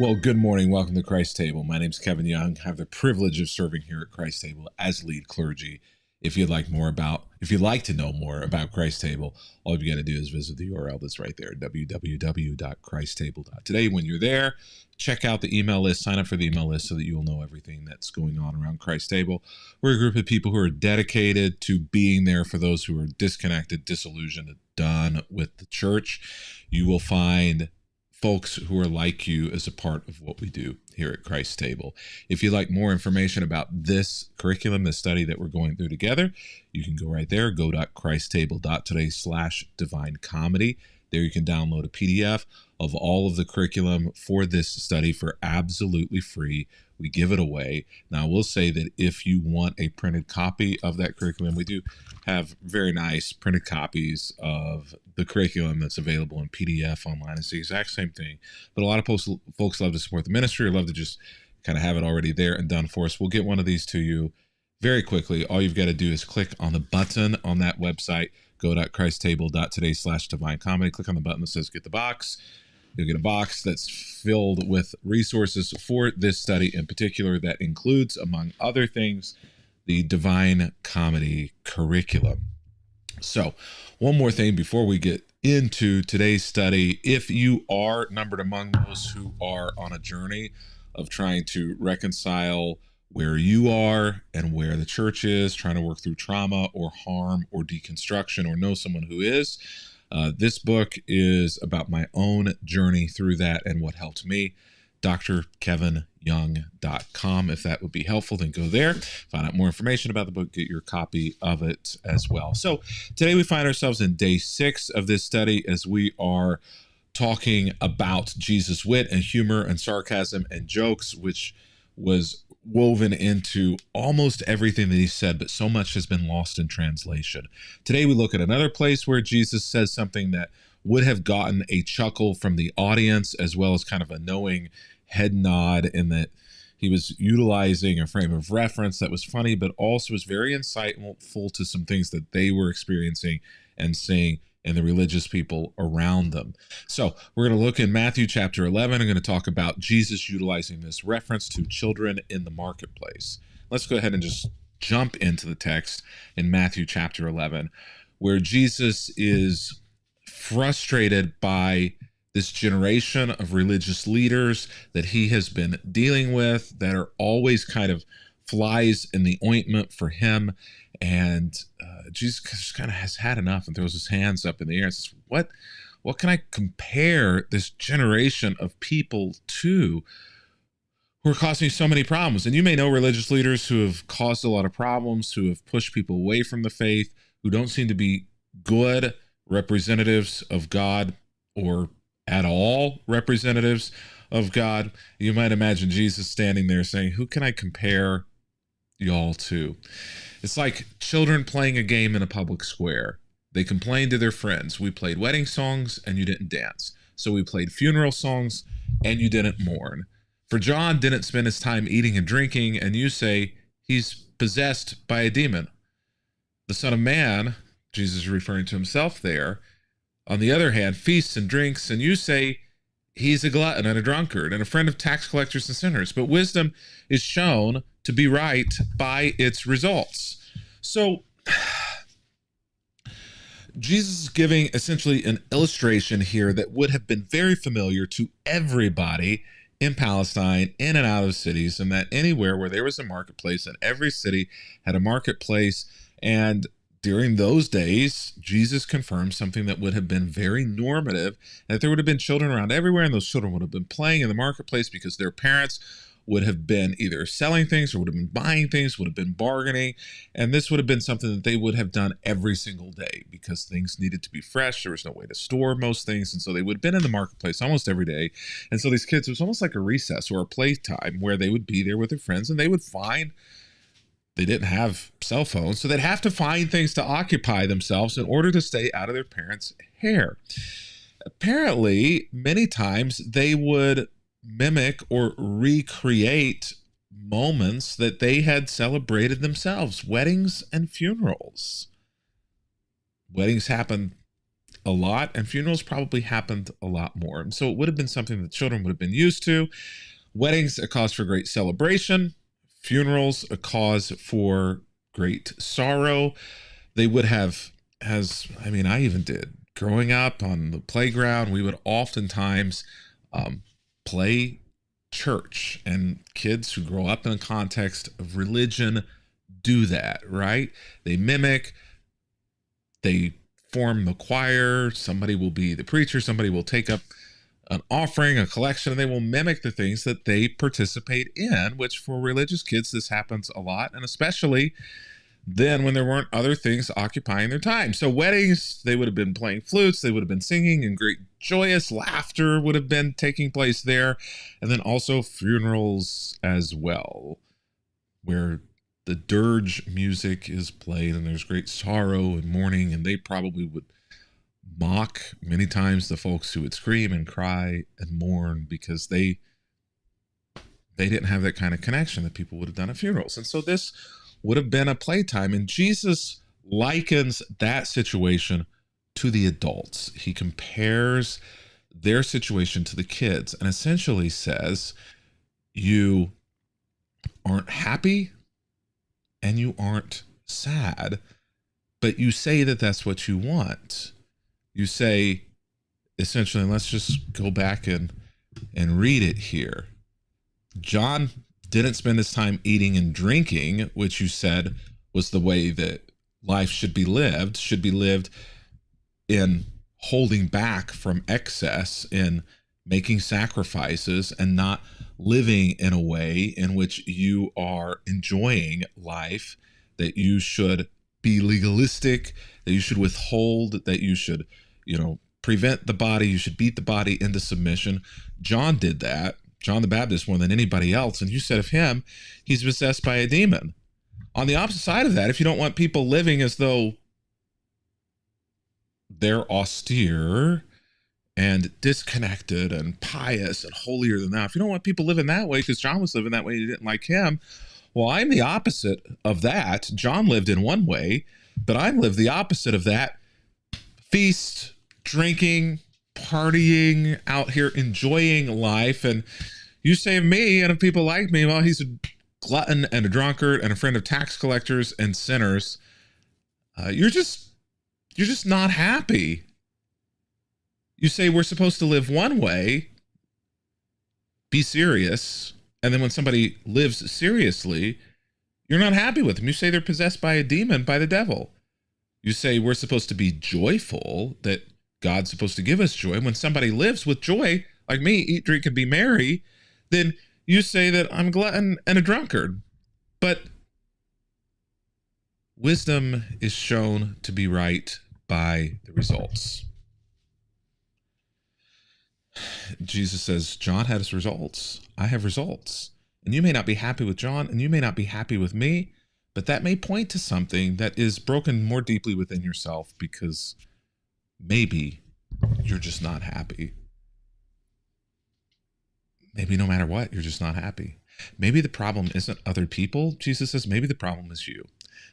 Well, good morning. Welcome to Christ Table. My name is Kevin Young. I have the privilege of serving here at Christ Table as lead clergy. If you'd like to know more about Christ Table, all you got to do is visit the URL that's right there, www.christstable.today. When you're there, check out the email list, sign up for the email list so that you'll know everything that's going on around Christ Table. We're a group of people who are dedicated to being there for those who are disconnected, disillusioned, done with the church. You will find folks who are like you as a part of what we do here at Christ Table. If you'd like more information about this curriculum, this study that we're going through together, you can go right there, go.christstable.today/divinecomedy. There you can download a PDF of all of the curriculum for this study for absolutely free. We give it away. Now, I will say that if you want a printed copy of that curriculum, we do have very nice printed copies of the curriculum that's available in PDF online. It's the exact same thing. But a lot of folks love to support the ministry or love to just kind of have it already there and done for us. We'll get one of these to you very quickly. All you've got to do is click on the button on that website, go.christstable.today/divinecomedy. Click on the button that says get the box. You'll get a box that's filled with resources for this study in particular that includes, among other things, the Divine Comedy curriculum. So, one more thing before we get into today's study. If you are numbered among those who are on a journey of trying to reconcile where you are and where the church is, trying to work through trauma or harm or deconstruction, or know someone who is, this book is about my own journey through that and what helped me. drkevinyoung.com. If that would be helpful, then go there, find out more information about the book, get your copy of it as well. So today we find ourselves in day 6 of this study as we are talking about Jesus' wit and humor and sarcasm and jokes, which was woven into almost everything that he said, but so much has been lost in translation. Today we look at another place where Jesus says something that would have gotten a chuckle from the audience, as well as kind of a knowing head nod, in that he was utilizing a frame of reference that was funny, but also was very insightful to some things that they were experiencing and seeing and the religious people around them. So we're going to look in Matthew chapter 11. I'm going to talk about Jesus utilizing this reference to children in the marketplace. Let's go ahead and just jump into the text in Matthew chapter 11, where Jesus is frustrated by this generation of religious leaders that he has been dealing with that are always kind of flies in the ointment for him. And Jesus just kind of has had enough and throws his hands up in the air and says, what can I compare this generation of people to who are causing me so many problems? And you may know religious leaders who have caused a lot of problems, who have pushed people away from the faith, who don't seem to be good representatives of God or at all representatives of God. You might imagine Jesus standing there saying, who can I compare y'all to? It's like children playing a game in a public square. They complain to their friends, we played wedding songs and you didn't dance. So we played funeral songs and you didn't mourn. For John didn't spend his time eating and drinking, and you say he's possessed by a demon. The Son of Man, Jesus is referring to himself there, on the other hand, feasts and drinks, and you say he's a glutton and a drunkard and a friend of tax collectors and sinners. But wisdom is shown to be right by its results. So Jesus is giving essentially an illustration here that would have been very familiar to everybody in Palestine, in and out of cities, and that anywhere where there was a marketplace, and every city had a marketplace. And during those days, Jesus confirmed something that would have been very normative, that there would have been children around everywhere, and those children would have been playing in the marketplace because their parents would have been either selling things or would have been buying things, would have been bargaining. And this would have been something that they would have done every single day because things needed to be fresh. There was no way to store most things. And so they would have been in the marketplace almost every day. And so these kids, it was almost like a recess or a playtime where they would be there with their friends, and they would find, they didn't have cell phones, so they'd have to find things to occupy themselves in order to stay out of their parents' hair. Apparently, many times they would mimic or recreate moments that they had celebrated themselves, weddings and funerals. Weddings happen a lot, and funerals probably happened a lot more. And so it would have been something that children would have been used to. Weddings, a cause for great celebration. Funerals, a cause for great sorrow. They would have, I even did. Growing up on the playground, we would oftentimes play church, and kids who grow up in a context of religion do that, right? They mimic, they form the choir, somebody will be the preacher, somebody will take up an offering, a collection, and they will mimic the things that they participate in, which for religious kids, this happens a lot, and especially then when there weren't other things occupying their time. So weddings, they would have been playing flutes, they would have been singing, and great joyous laughter would have been taking place there. And then also funerals as well, where the dirge music is played and there's great sorrow and mourning, and they probably would mock many times the folks who would scream and cry and mourn because they didn't have that kind of connection that people would have done at funerals. And so this would have been a playtime, and Jesus likens that situation to the adults. He compares their situation to the kids and essentially says, you aren't happy and you aren't sad, but you say that that's what you want. You say, essentially, and let's just go back and read it here. John didn't spend his time eating and drinking, which you said was the way that life should be lived in holding back from excess, in making sacrifices, and not living in a way in which you are enjoying life, that you should be legalistic, that you should withhold, that you should, prevent the body, you should beat the body into submission. John did that. John the Baptist more than anybody else. And you said of him, he's possessed by a demon. On the opposite side of that, if you don't want people living as though they're austere and disconnected and pious and holier than thou, if you don't want people living that way, because John was living that way, you didn't like him. Well, I'm the opposite of that. John lived in one way, but I live the opposite of that. Feast, drinking, partying, out here enjoying life. And you say of me and of people like me, well, he's a glutton and a drunkard and a friend of tax collectors and sinners. You're just not happy. You say we're supposed to live one way, be serious, and then when somebody lives seriously, you're not happy with them. You say they're possessed by a demon, by the devil. You say we're supposed to be joyful, that God's supposed to give us joy. When somebody lives with joy, like me, eat, drink, and be merry, then you say that I'm a glutton and a drunkard. But wisdom is shown to be right by the results. Jesus says, John had his results. I have results. And you may not be happy with John, and you may not be happy with me, but that may point to something that is broken more deeply within yourself, because maybe you're just not happy. Maybe no matter what, you're just not happy. Maybe the problem isn't other people. Jesus says, maybe the problem is you.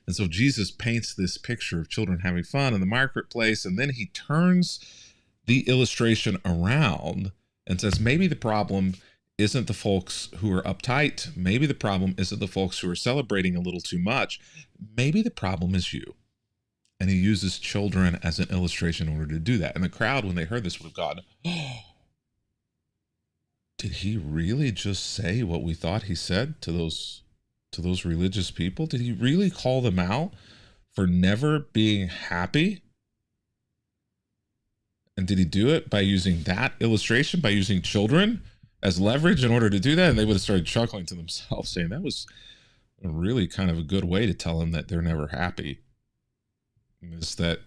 And so Jesus paints this picture of children having fun in the marketplace, and then he turns the illustration around and says, maybe the problem isn't the folks who are uptight. Maybe the problem isn't the folks who are celebrating a little too much. Maybe the problem is you. And he uses children as an illustration in order to do that. And the crowd, when they heard this, would have gone, oh, did he really just say what we thought he said to those religious people? Did he really call them out for never being happy? And did he do it by using that illustration, by using children as leverage in order to do that? And they would have started chuckling to themselves, saying that was a really kind of a good way to tell them that they're never happy. Is that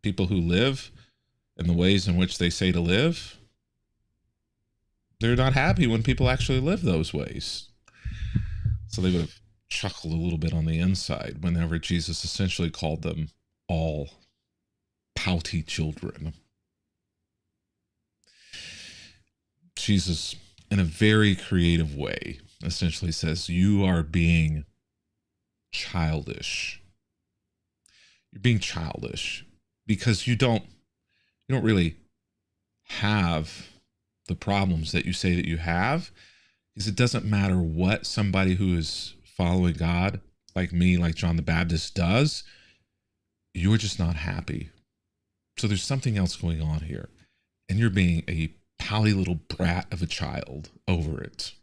people who live in the ways in which they say to live, they're not happy when people actually live those ways. So they would have chuckled a little bit on the inside whenever Jesus essentially called them all pouty children. Jesus, in a very creative way, essentially says, you are being childish. You're being childish because you don't really have the problems that you say that you have, is it doesn't matter what somebody who is following God, like me, like John the Baptist, does, you're just not happy. So there's something else going on here. And you're being a pouty little brat of a child over it.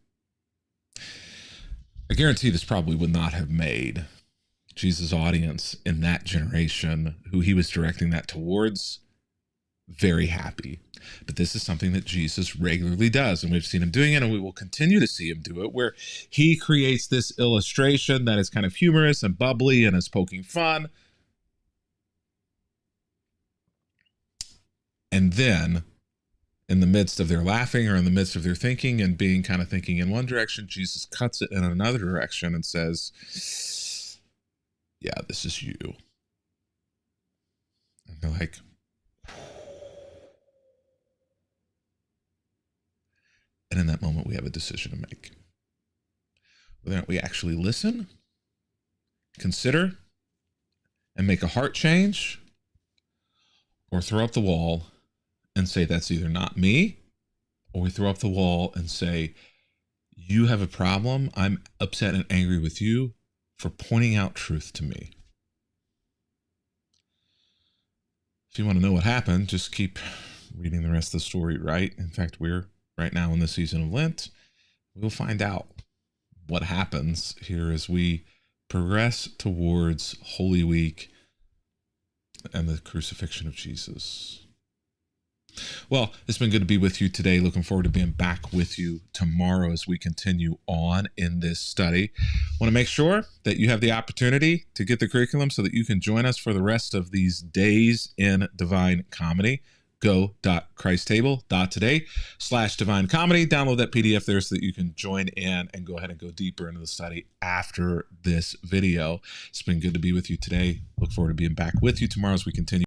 I guarantee this probably would not have made Jesus' audience in that generation, who he was directing that towards, very happy. But this is something that Jesus regularly does, and we've seen him doing it, and we will continue to see him do it, where he creates this illustration that is kind of humorous and bubbly and is poking fun. And then, in the midst of their laughing, or in the midst of their thinking and being kind of thinking in one direction, Jesus cuts it in another direction and says, yeah, this is you. And they're like, and in that moment, we have a decision to make. Whether or not we actually listen, consider, and make a heart change, or throw up the wall and say, that's either not me, or we throw up the wall and say, you have a problem. I'm upset and angry with you for pointing out truth to me. If you want to know what happened, just keep reading the rest of the story, right? In fact, we're right now in the season of Lent. We'll find out what happens here as we progress towards Holy Week and the crucifixion of Jesus. Well, it's been good to be with you today. Looking forward to being back with you tomorrow as we continue on in this study. Want to make sure that you have the opportunity to get the curriculum so that you can join us for the rest of these days in Divine Comedy. go.christstable.today/divinecomedy. Download that PDF there so that you can join in and go ahead and go deeper into the study after this video. It's been good to be with you today. Look forward to being back with you tomorrow as we continue